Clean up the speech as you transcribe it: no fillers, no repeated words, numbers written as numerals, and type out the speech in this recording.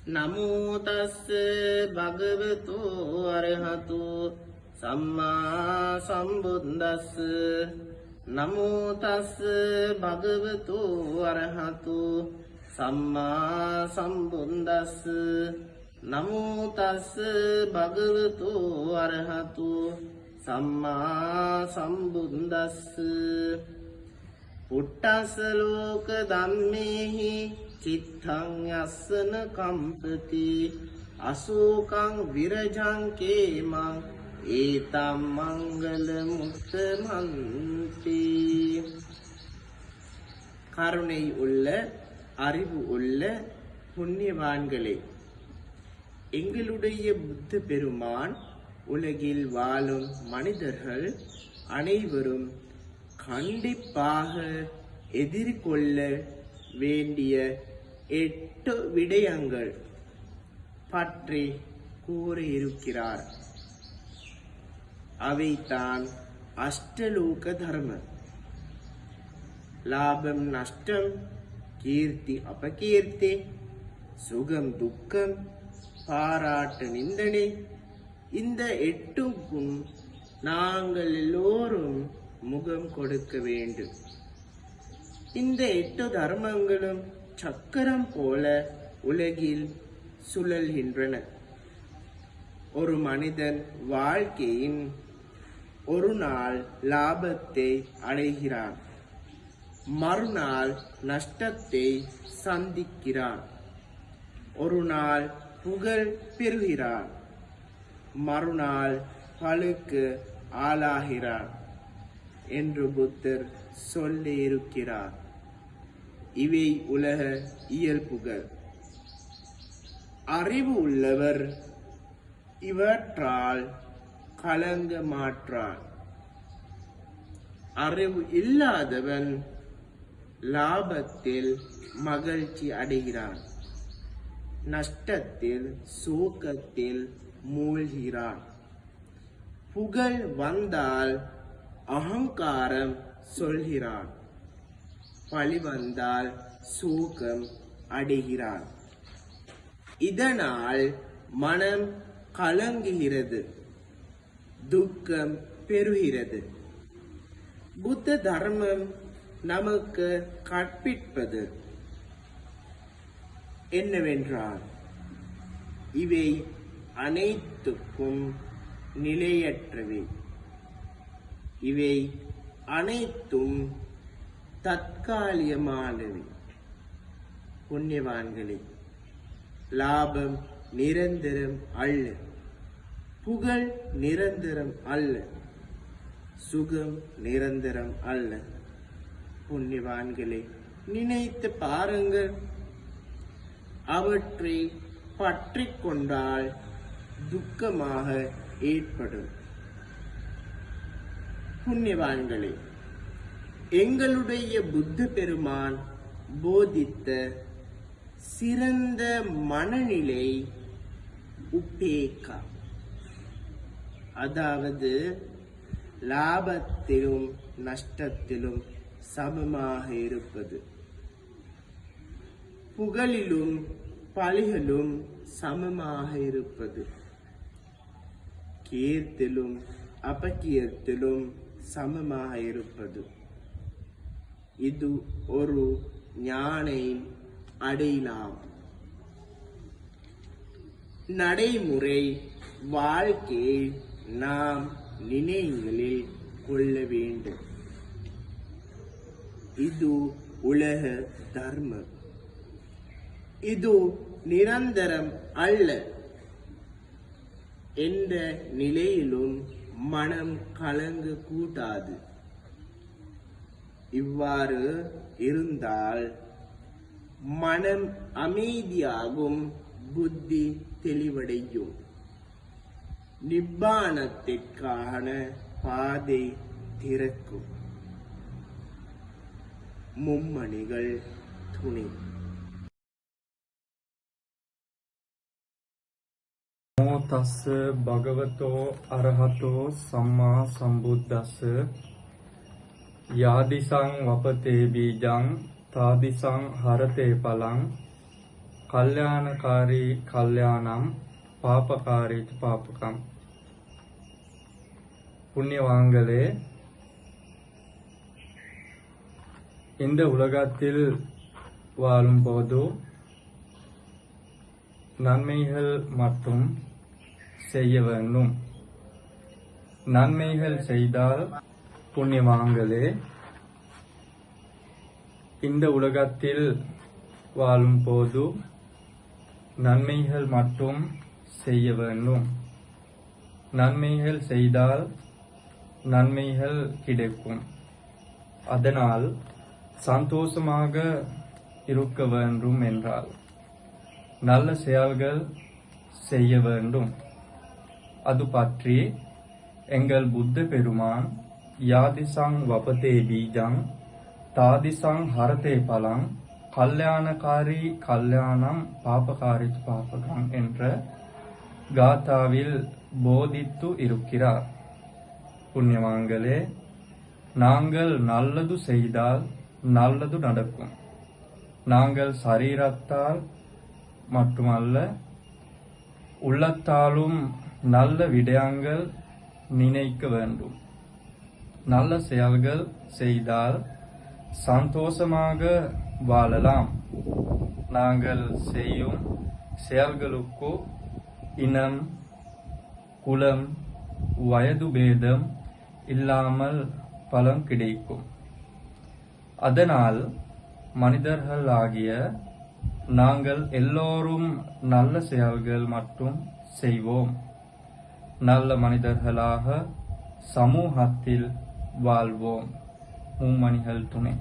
නමෝ තස්ස භගවතු අරහතු සම්මා සම්බුද්දස්ස නමෝ තස්ස භගවතු අරහතු සම්මා සම්බුද්දස්ස නමෝ තස්ස භගවතු අරහතු සම්මා සම්බුද්දස්ස පුට්ටස්ස ලෝක ධම්මේහි චිත්තං යස්සන කම්පති අසෝකං විරජං කේමං ඒතම් මංගල මුත්තමන්ති. கருணை உள்ள அறிவு உள்ள புண்ணியவான்களே, எங்களுடைய புத்த பெருமான் உலகில் வாழும் மனிதர்கள் அனைவரும் கண்டிப்பாக எதிர்கொள்ள வேண்டிய 8 விடயங்கள் பற்றி கூறியிருக்கிறார். அவைதான் அஷ்டலோக தர்மம். லாபம் நஷ்டம், கீர்த்தி அபகீர்த்தி, சுகம் துக்கம், பாராட்டு நிந்தனை, இந்த 8க்கும் நாங்கள் எல்லோரும் முகம் கொடுக்க வேண்டும். இந்த 8 தர்மங்களும் சக்கரம் போல உலகில் சுழல்கின்றன. ஒரு மனிதன் வாழ்க்கையின் ஒரு நாள் லாபத்தை அடைகிறான், மறுநாள் நஷ்டத்தை சந்திக்கிறான். ஒரு நாள் புகழ் பெறுகிறான், மறுநாள் பழுக்கு ஆளாகிறான் என்று புத்தர் சொல்லி இருக்கிறார். இவை உலக இயல்புகள். அறிவு உள்ளவர் இவற்றால் கலங்க மாட்டான். அறிவு இல்லாதவன் லாபத்தில் மகிழ்ச்சி அடைகிறான், நஷ்டத்தில் சோகத்தில் மூழ்கிறான். புகழ் வந்தால் அகங்காரம் சொல்கிறான், பழி வந்தால் சோகம் அடைகிறான். இதனால் மனம் கலங்குகிறது, துக்கம் பெறுகிறது. புத்த தர்மம் நமக்கு கற்பிப்பது என்னவென்றால், இவை அனைத்துக்கும் நிலையற்றவை. இவை அனைத்தும் தற்காலிகமானவை. புண்ணியவான்களே, லாபம் நிரந்தரம் அல்ல, புகழ் நிரந்தரம் அல்ல, சுகம் நிரந்தரம் அல்ல. புண்ணியவான்களே, நினைத்து பாருங்கள். அவற்றை பற்றி கொண்டால் துக்கமாக ஏற்படும். புண்ணியவான்களே, எங்களுடைய புத்த பெருமான் போதித்த சிறந்த மனநிலை உபேக்கா, அதாவது லாபத்திலும் நஷ்டத்திலும் சமமாக இருப்பது, புகழிலும் பழிகளும் சமமாக இருப்பது, கீர்த்திலும் அபகீர்த்திலும் சமமாக இருப்பது. இது ஒரு ஞானை அடையலாம். நடைமுறை வாழ்க்கையை நாம் நினைவுகளில் கொள்ள வேண்டும். இது உலக தர்மம். இது நிரந்தரம் அல்ல என்ற நிலையிலும் மனம் கலங்க கூடாது. இவ்வாறு இருந்தால் மனம் அமைதியாகும், புத்தி தெளிவடையும், நிப்பானத்திற்கான பாதை திறக்கும். மும்மணிகள் துணை. නමෝ තස්ස භගවතෝ අරහතෝ සම්මා සම්බුද්දස්ස යාදිසං වපතේ බීජං තාදිසං හරතේ පලං கல்யாணகாரி கல்யாணம் பாபகாரி பாபகம். புண்ணியவான்களே, இந்த உலகத்தில் வாழும்போது நன்மைகள் மட்டும் செய்ய வேண்டும். நன்மைகள் செய்தால் புண்ணியவான்களே, இந்த உலகத்தில் வாழும்போது நன்மைகள் மட்டும் செய்ய வேண்டும். நன்மைகள் செய்தால் நன்மைகள் கிடைக்கும். அதனால் சந்தோஷமாக இருக்க வேண்டும் என்றால் நல்ல செயல்கள் செய்ய வேண்டும். அது பற்றி எங்கள் புத்த பெருமான் யாதிசங் வபதே பீஜங் தாதிசங் ஹரதே பலம் கல்யாணகாரி கல்யாணம் பாபகாரி பாபகம் என்ற காதாவில் போதித்து இருக்கிறார். புண்ணியவான்களே, நாங்கள் நல்லது செய்தால் நல்லது நடக்கும். நாங்கள் சரீரத்தால் மட்டுமல்ல, உள்ளத்தாலும் நல்ல விடயங்கள் நினைக்க வேண்டும். நல்ல செயல்கள் செய்தால் சந்தோஷமாக வாழலாம். நாங்கள் செய்யும் செயல்களுக்கு இனம், குலம், வயது பேதம் இல்லாமல் பலன் கிடைக்கும். அதனால் மனிதர்களாகிய நாங்கள் எல்லோரும் நல்ல செயல்கள் மட்டும் செய்வோம். நல்ல மனிதர்களாக சமூகத்தில் வாழ்வோம். மும்மணிகள் துணை.